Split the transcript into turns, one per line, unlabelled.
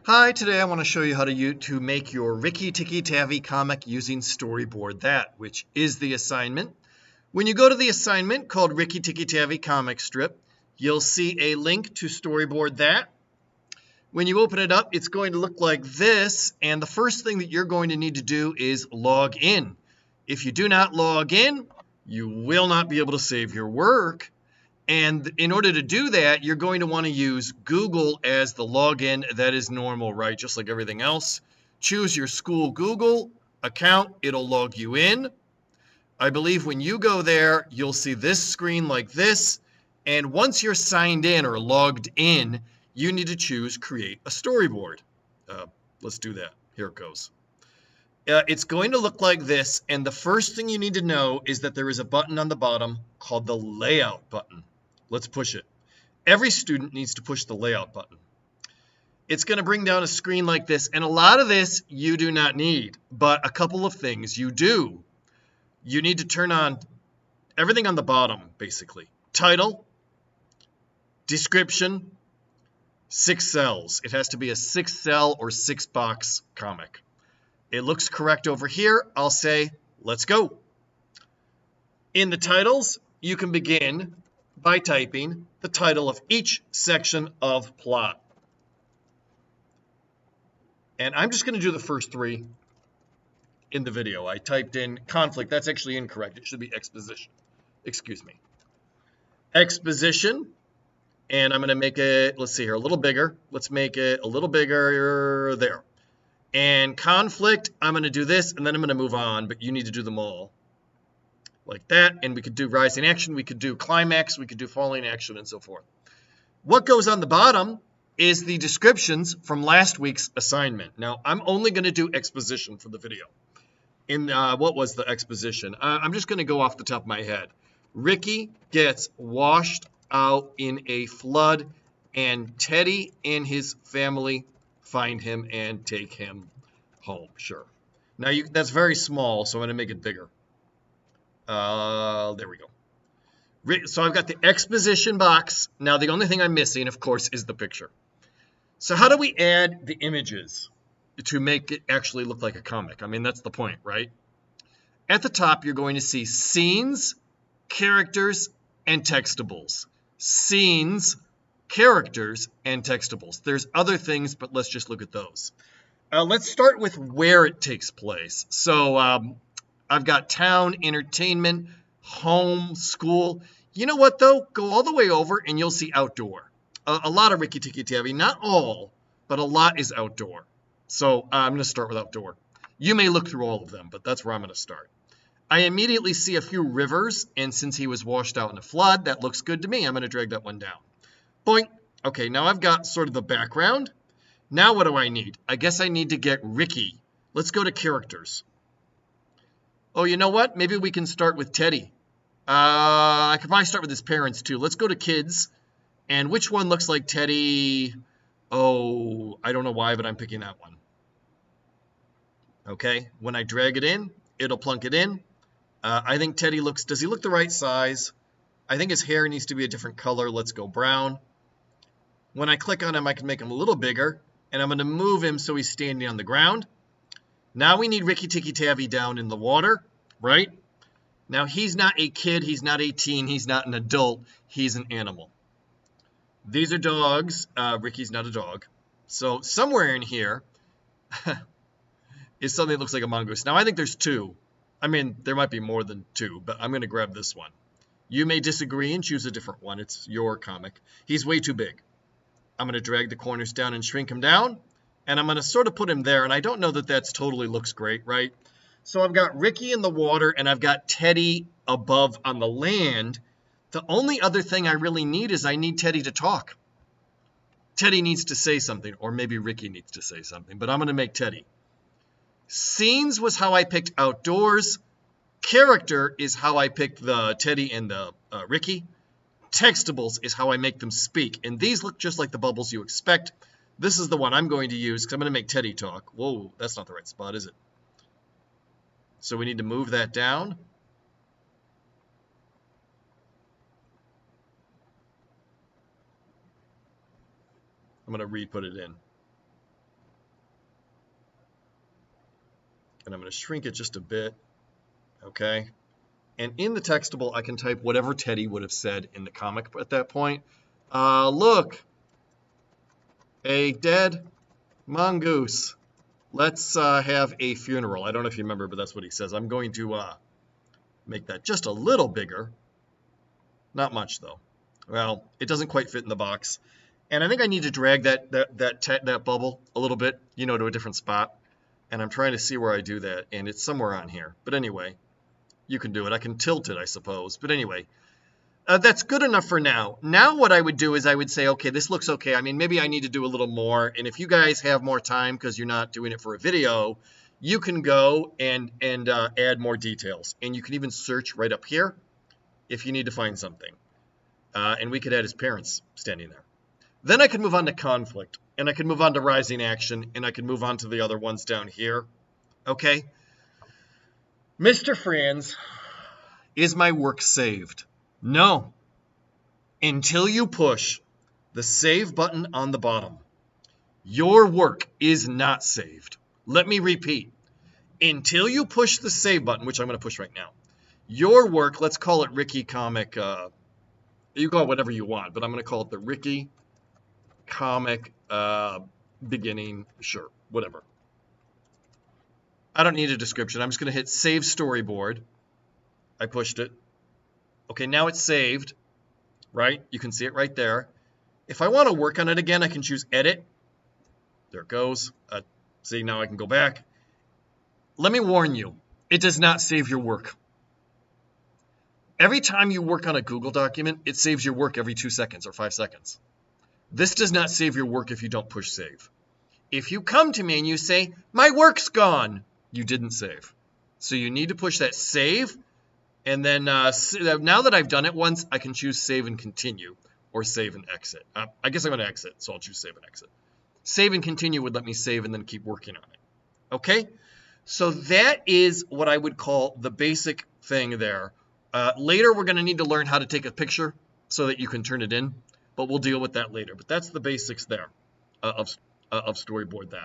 Hi, today I want to show you how to make your Ricky Tikki Tavi comic using Storyboard That, which is the assignment. When you go to the assignment called Ricky Tikki Tavi comic strip, you'll see a link to Storyboard That. When you open it up, it's going to look like this, and the first thing that you're going to need to do is log in. If you do not log in, you will not be able to save your work. And in order to do that, you're going to want to use Google as the login. That is normal, right? Just like everything else. Choose your school Google account. It'll log you in. I believe when you go there, you'll see this screen like this. And once you're signed in or logged in, you need to choose Create a Storyboard. Let's do that. Here it goes. It's going to look like this. And the first thing you need to know is that there is a button on the bottom called the Layout button. Let's push it. Every student needs to push the layout button. It's going to bring down a screen like this, and a lot of this you do not need, but a couple of things you do. You need to turn on everything on the bottom, basically. Title, description, 6 cells. It has to be a 6-cell or 6-box comic. It looks correct over here. I'll say, let's go. In the titles, you can begin by typing the title of each section of plot. And I'm just going to do the first 3 in the video. I typed in conflict. That's actually incorrect. It should be exposition. Excuse me. Exposition. And I'm going to make it, let's see here, a little bigger. Let's make it a little bigger there. And conflict, I'm going to do this, and then I'm going to move on, but you need to do them all. Like that, and we could do rising action, we could do climax, we could do falling action, and so forth. What goes on the bottom is the descriptions from last week's assignment. Now, I'm only going to do exposition for the video. What was the exposition? I'm just going to go off the top of my head. Ricky gets washed out in a flood, and Teddy and his family find him and take him home. Sure. Now, that's very small, so I'm going to make it bigger. There we go. So I've got the exposition box. Now the only thing I'm missing, of course, is the picture. So how do we add the images to make it actually look like a comic? I mean, that's the point, right? At the top, you're going to see scenes, characters, and textables. Scenes, characters, and textables. There's other things, but let's just look at those. Let's start with where it takes place. So I've got town, entertainment, home, school. You know what, though? Go all the way over, and you'll see outdoor. A lot of Ricky Tikki Tavi, not all, but a lot is outdoor. So I'm going to start with outdoor. You may look through all of them, but that's where I'm going to start. I immediately see a few rivers, and since he was washed out in a flood, that looks good to me. I'm going to drag that one down. Boink. Okay, now I've got sort of the background. Now what do I need? I guess I need to get Ricky. Let's go to characters. Oh, you know what? Maybe we can start with Teddy. I could probably start with his parents, too. Let's go to kids. And which one looks like Teddy? Oh, I don't know why, but I'm picking that one. Okay, when I drag it in, it'll plunk it in. I think Teddy does he look the right size? I think his hair needs to be a different color. Let's go brown. When I click on him, I can make him a little bigger. And I'm going to move him so he's standing on the ground. Now we need Ricky Tikki Tavi down in the water, right? Now he's not a kid, he's not a teen, he's not an adult, he's an animal. These are dogs. Ricky's not a dog. So somewhere in here is something that looks like a mongoose. Now I think there's 2. I mean, there might be more than 2, but I'm going to grab this one. You may disagree and choose a different one. It's your comic. He's way too big. I'm going to drag the corners down and shrink him down. And I'm going to sort of put him there, and I don't know that that's totally looks great, right? So I've got Ricky in the water, and I've got Teddy above on the land. The only other thing I really need is I need Teddy to talk. Teddy needs to say something, or maybe Ricky needs to say something, but I'm going to make Teddy. Scenes was how I picked outdoors. Character is how I picked the Teddy and the Ricky. Textables is how I make them speak, and these look just like the bubbles you expect. This is the one I'm going to use because I'm going to make Teddy talk. Whoa, that's not the right spot, is it? So we need to move that down. I'm going to re-put it in. and I'm going to shrink it just a bit, okay? And in the textable, I can type whatever Teddy would have said in the comic at that point. Look, a dead mongoose. Let's have a funeral. I don't know if you remember, but that's what he says. I'm going to make that just a little bigger. Not much, though. Well, it doesn't quite fit in the box. And I think I need to drag that bubble a little bit, you know, to a different spot. And I'm trying to see where I do that, and it's somewhere on here. But anyway, you can do it. I can tilt it, I suppose. But anyway, that's good enough for now. Now what I would do is I would say, okay, this looks okay. I mean, maybe I need to do a little more. And if you guys have more time because you're not doing it for a video, you can go and add more details. And you can even search right up here if you need to find something. And we could add his parents standing there. Then I can move on to conflict, and I can move on to rising action, and I can move on to the other ones down here. Okay? Mr. Franz, is my work saved? No. Until you push the save button on the bottom, your work is not saved. Let me repeat. Until you push the save button, which I'm going to push right now, your work, let's call it Ricky Comic, you call it whatever you want, but I'm going to call it the Ricky Comic beginning, sure, whatever. I don't need a description. I'm just going to hit Save Storyboard. I pushed it. Okay, now it's saved, right? You can see it right there. If I want to work on it again, I can choose Edit. There it goes. See, now I can go back. Let me warn you, it does not save your work. Every time you work on a Google document, it saves your work every 2 seconds or 5 seconds. This does not save your work if you don't push save. If you come to me and you say, my work's gone, you didn't save. So you need to push that save, and then now that I've done it once, I can choose save and continue, or save and exit. I guess I'm going to exit, so I'll choose save and exit. Save and continue would let me save and then keep working on it. Okay? So that is what I would call the basic thing there. Later, we're going to need to learn how to take a picture so that you can turn it in, but we'll deal with that later. But that's the basics there of Storyboard that.